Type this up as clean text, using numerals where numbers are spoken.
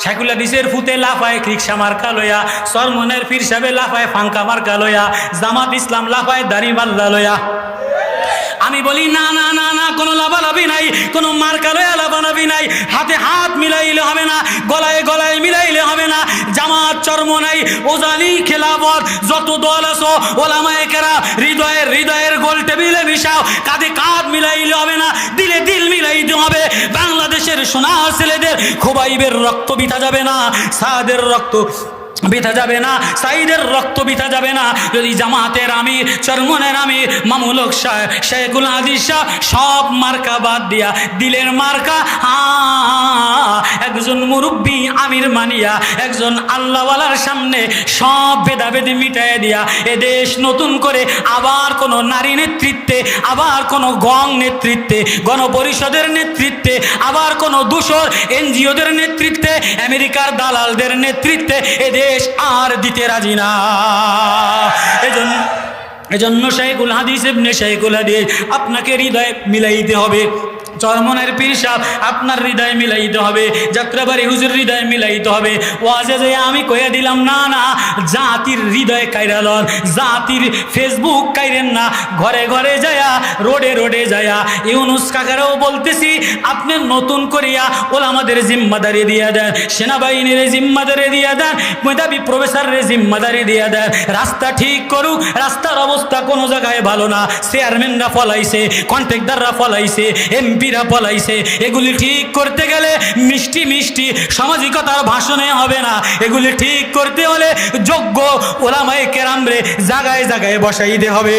শাইখুল হাদিসের ফুতে লাফায় রিকশা মার্কা লয়া, চরমনের পীর সাহেবে লাফায় ফাঙ্কা মার্কা লয়া, জামাত ইসলাম লাফায় দাড়িপাল্লা লয়া। আমি বলি না না না না, কোনো লাফালাফি নাই, কোনো মার্কা লয়া লাফালাফি নাই। হাতে হাত মিলাইলে হবে না, গলায় গলায় মিলাইলে হবে না। জামাত চর্ম নাই, ওজানি খেলাফত যত দল আছো ওলামায়ে কেরাম হৃদয়ের হৃদয়ের গোল টেবিলে মিশাও, কাঁধে কাঁধ মিলাইলে হবে না, দিলে দিল মিলাইতে হবে। বাংলাদেশের সোনার ছেলেদের খোবাইবের রক্ত বিথা যাবে না, সাদের রক্ত বিথা যাবে না, সাইদের রক্ত বিথা যাবে না। যদি জামাতের আমির, চরমনের আমির, মামুলক সাহেব, শাইখুল হাদিস শাহ সব মার্কা বাদ দিয়া দিলের মার্কা একজন মুরব্বী আমির মানিয়া একজন আল্লাহওয়ালার সামনে সব ভেদাভেদি মিটাইয়া দিয়া এদেশ নতুন করে আবার কোনো নারী নেতৃত্বে, আবার কোনো গং নেতৃত্বে, গণপরিষদের নেতৃত্বে, আবার কোনো দূষর এনজিওদের নেতৃত্বে, আমেরিকার দালালদের নেতৃত্বে এদেশ আর দিতে রাজি না। এজন্য শাইখুল হাদিস ইবনে শাইখুল হাদিস আপনাকে হৃদয়ে মিলাইতে হবে। চরমনের পীর সাহেব আপনার হৃদয় মিলাইতে হবে, যাত্রাবাড়ি হুজুর হৃদয় মিলাইতে হবে। ওয়াজে যে আমি কইয়া দিলাম না না, জাতির হৃদয় কাইরা লন, জাতির ফেসবুক কাইরেন না। ঘরে ঘরে যায়া, রোডে রোডে যায়া ইউনুস কাকারাও বলতেছি, আপনি নতুন করিয়া ওলামাদের জিম্মাদারি দিয়া দেন, সেনাবাহিনীর জিম্মাদারি দিয়া দেন, মেধাবী প্রফেসরের জিম্মাদারি দিয়া দেন। রাস্তা ঠিক করুক, রাস্তার অবস্থা কোনো জায়গায় ভালো না, চেয়ারম্যানরা ফলাইছে, কন্ট্রাক্টররা ফলাইছে, এমপিরা ফলাইছে। এগুলি ঠিক করতে গেলে মিষ্টি মিষ্টি সামাজিকতার ভাষণে হবে না, এগুলি ঠিক করতে হলে যোগ্য ওলামায়ে কেরামরে জায়গায় জায়গায় বসাইতে হবে।